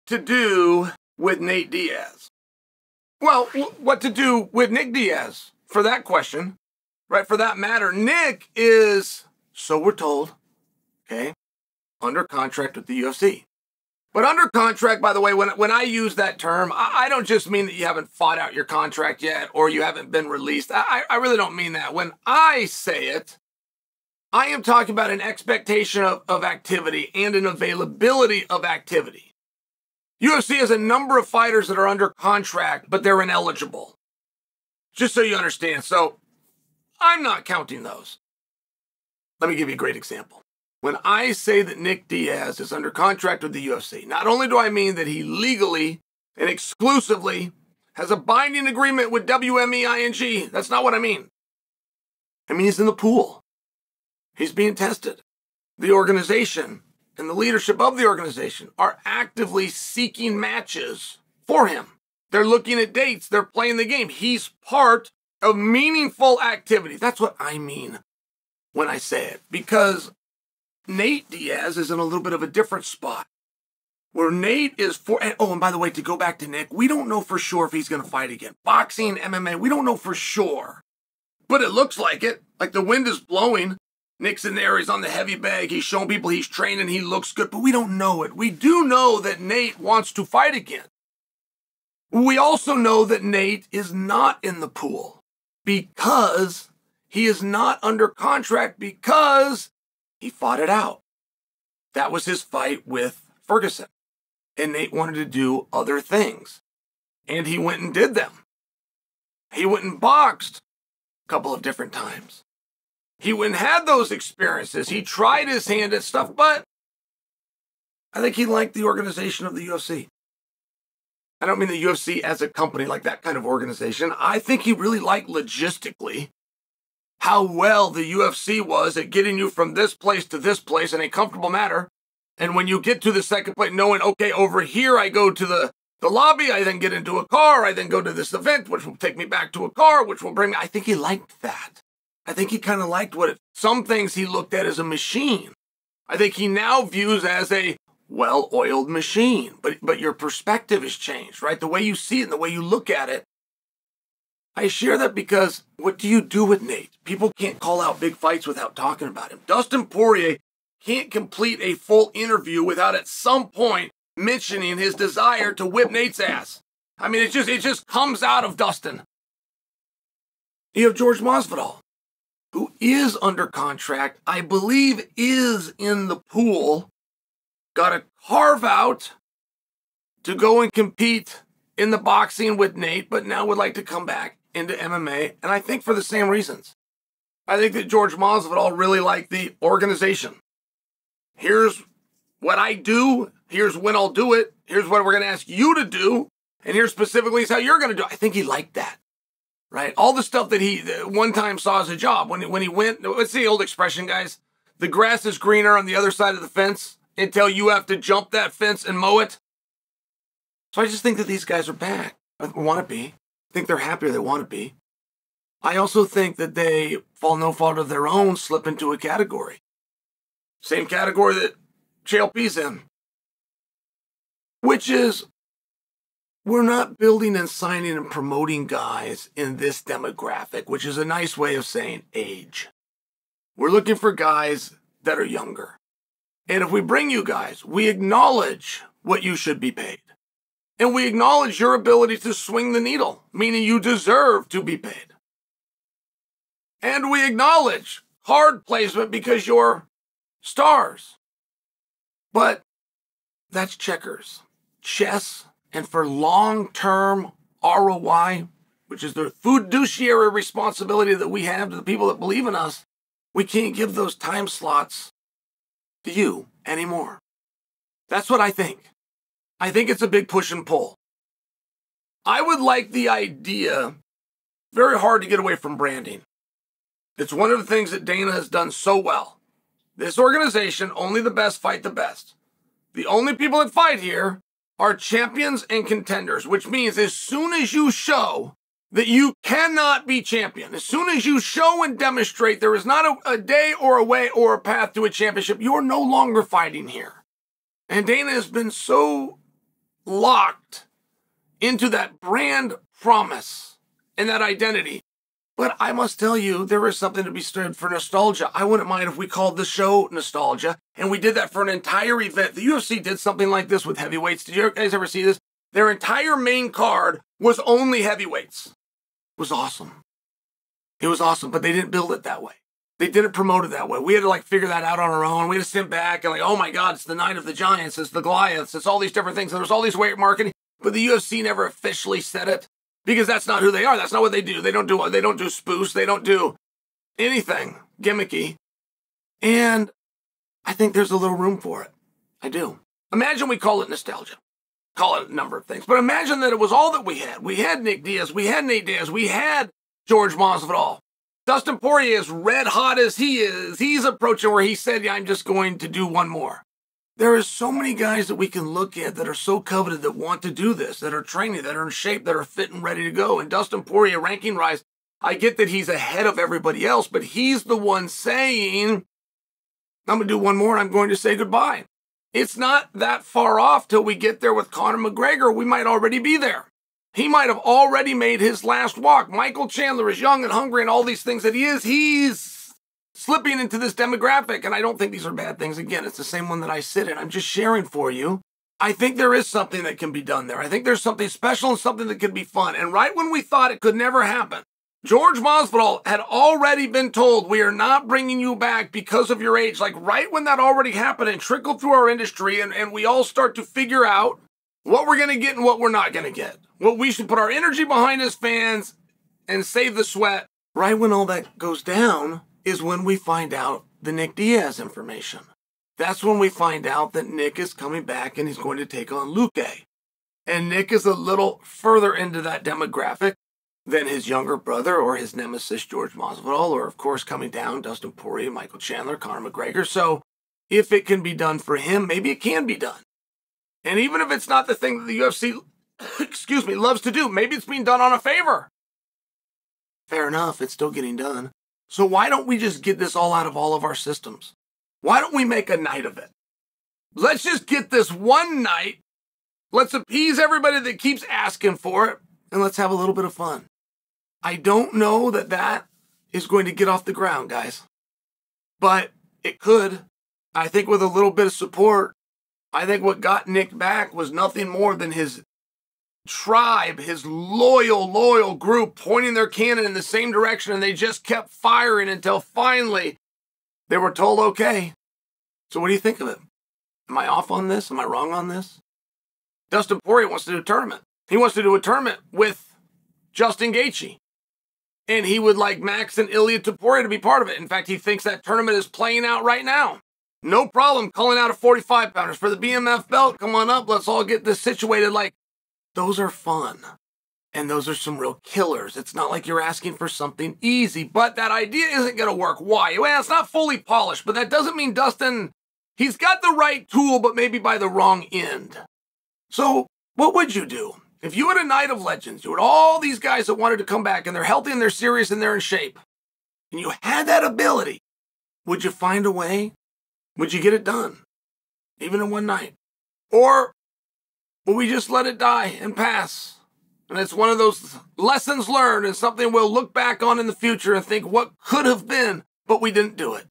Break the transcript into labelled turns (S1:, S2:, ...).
S1: to do with Nate Diaz? Well, what to do with Nick Diaz for that question, right? For that matter, Nick is, so we're told, okay, under contract with the UFC. But under contract, by the way, when I use that term, I don't just mean that you haven't fought out your contract yet or you haven't been released. I really don't mean that. When I say it, I am talking about an expectation of activity and an availability of activity. UFC has a number of fighters that are under contract, but they're ineligible. Just so you understand. So I'm not counting those. Let me give you a great example. When I say that Nick Diaz is under contract with the UFC, not only do I mean that he legally and exclusively has a binding agreement with WMEING, that's not what I mean. I mean he's in the pool. He's being tested. The organization and the leadership of the organization are actively seeking matches for him. They're looking at dates. They're playing the game. He's part of meaningful activity. That's what I mean when I say it. Because Nate Diaz is in a little bit of a different spot. Where Nate is and by the way, to go back to Nick, we don't know for sure if he's going to fight again. Boxing, MMA, we don't know for sure. But it looks like it. Like the wind is blowing. Nick's in there, he's on the heavy bag, he's showing people he's training, he looks good, but we don't know it. We do know that Nate wants to fight again. We also know that Nate is not in the pool because he is not under contract because he fought it out. That was his fight with Ferguson. And Nate wanted to do other things. And he went and did them. He went and boxed a couple of different times. He went and had those experiences. He tried his hand at stuff, but I think he liked the organization of the UFC. I don't mean the UFC as a company, like that kind of organization. I think he really liked logistically how well the UFC was at getting you from this place to this place in a comfortable manner. And when you get to the second place, knowing, okay, over here I go to the lobby, I then get into a car, I then go to this event, which will take me back to a car, which will bring me. I think he liked that. I think he kind of liked some things he looked at as a machine. I think he now views as a well-oiled machine. But your perspective has changed, right? The way you see it and the way you look at it. I share that because what do you do with Nate? People can't call out big fights without talking about him. Dustin Poirier can't complete a full interview without at some point mentioning his desire to whip Nate's ass. I mean, it just comes out of Dustin. You have George Masvidal, who is under contract, I believe is in the pool, got a carve out to go and compete in the boxing with Nate, but now would like to come back into MMA, and I think for the same reasons. I think that George Masvidal really liked the organization. Here's what I do, here's when I'll do it, here's what we're going to ask you to do, and here specifically is how you're going to do it. I think he liked that. Right? All the stuff that he one time saw as a job. When he went, what's the old expression, guys? The grass is greener on the other side of the fence until you have to jump that fence and mow it. So I just think that these guys are back. I want to be. I think they're happier they want to be. I also think that they, fall no fault of their own, slip into a category. Same category that Chael P's in. Which is, we're not building and signing and promoting guys in this demographic, which is a nice way of saying age. We're looking for guys that are younger. And if we bring you guys, we acknowledge what you should be paid. And we acknowledge your ability to swing the needle, meaning you deserve to be paid. And we acknowledge hard placement because you're stars. But that's checkers. Chess. And for long-term ROI, which is the fiduciary responsibility that we have to the people that believe in us, we can't give those time slots to you anymore. That's what I think. I think it's a big push and pull. I would like the idea, very hard to get away from branding. It's one of the things that Dana has done so well. This organization, only the best fight the best. The only people that fight here are champions and contenders, which means as soon as you show that you cannot be champion, as soon as you show and demonstrate there is not a day or a way or a path to a championship, you're no longer fighting here. And Dana has been so locked into that brand promise and that identity. But I must tell you, there is something to be said for nostalgia. I wouldn't mind if we called the show Nostalgia, and we did that for an entire event. The UFC did something like this with heavyweights. Did you guys ever see this? Their entire main card was only heavyweights. It was awesome. It was awesome, but they didn't build it that way. They didn't promote it that way. We had to figure that out on our own. We had to sit back and oh my God, it's the Night of the Giants, it's the Goliaths, it's all these different things. And there's all these weight marketing, but the UFC never officially said it. Because that's not who they are. That's not what they do. They don't do spoofs. They don't do anything gimmicky. And I think there's a little room for it. I do. Imagine we call it nostalgia. Call it a number of things. But imagine that it was all that we had. We had Nick Diaz. We had Nate Diaz. We had George Masvidal. Dustin Poirier, as red hot as he is, he's approaching where he said, yeah, I'm just going to do one more. There are so many guys that we can look at that are so coveted that want to do this, that are training, that are in shape, that are fit and ready to go. And Dustin Poirier, ranking rise, I get that he's ahead of everybody else, but he's the one saying, I'm going to do one more and I'm going to say goodbye. It's not that far off till we get there with Conor McGregor. We might already be there. He might have already made his last walk. Michael Chandler is young and hungry and all these things that he is. He's slipping into this demographic, and I don't think these are bad things. Again, it's the same one that I sit in. I'm just sharing for you. I think there is something that can be done there. I think there's something special and something that could be fun. And right when we thought it could never happen, George Masvidal had already been told, we are not bringing you back because of your age. Right when that already happened and trickled through our industry, and we all start to figure out what we're going to get and what we're not going to get. What we should put our energy behind as fans and save the sweat. Right when all that goes down is when we find out the Nick Diaz information. That's when we find out that Nick is coming back and he's going to take on Luque. And Nick is a little further into that demographic than his younger brother or his nemesis, George Masvidal, or of course coming down, Dustin Poirier, Michael Chandler, Conor McGregor. So if it can be done for him, maybe it can be done. And even if it's not the thing that the UFC, loves to do, maybe it's being done on a favor. Fair enough, it's still getting done. So why don't we just get this all out of all of our systems? Why don't we make a night of it? Let's just get this one night. Let's appease everybody that keeps asking for it, and let's have a little bit of fun. I don't know that that is going to get off the ground, guys. But it could. I think with a little bit of support, I think what got Nick back was nothing more than his tribe, his loyal group pointing their cannon in the same direction, and they just kept firing until finally they were told, okay. So what do you think of it? Am I off on this? Am I wrong on this? Dustin Poirier wants to do a tournament. He wants to do a tournament with Justin Gaethje. And he would like Max and Ilya Topuria to be part of it. In fact, he thinks that tournament is playing out right now. No problem calling out a 45-pounders for the BMF belt. Come on up. Let's all get this situated. Those are fun. And those are some real killers. It's not like you're asking for something easy, but that idea isn't going to work. Why? Well, it's not fully polished, but that doesn't mean Dustin, he's got the right tool, but maybe by the wrong end. So what would you do? If you had a night of legends, you had all these guys that wanted to come back and they're healthy and they're serious and they're in shape, and you had that ability, would you find a way? Would you get it done? Even in one night? Or will we just let it die and pass? And it's one of those lessons learned and something we'll look back on in the future and think what could have been, but we didn't do it.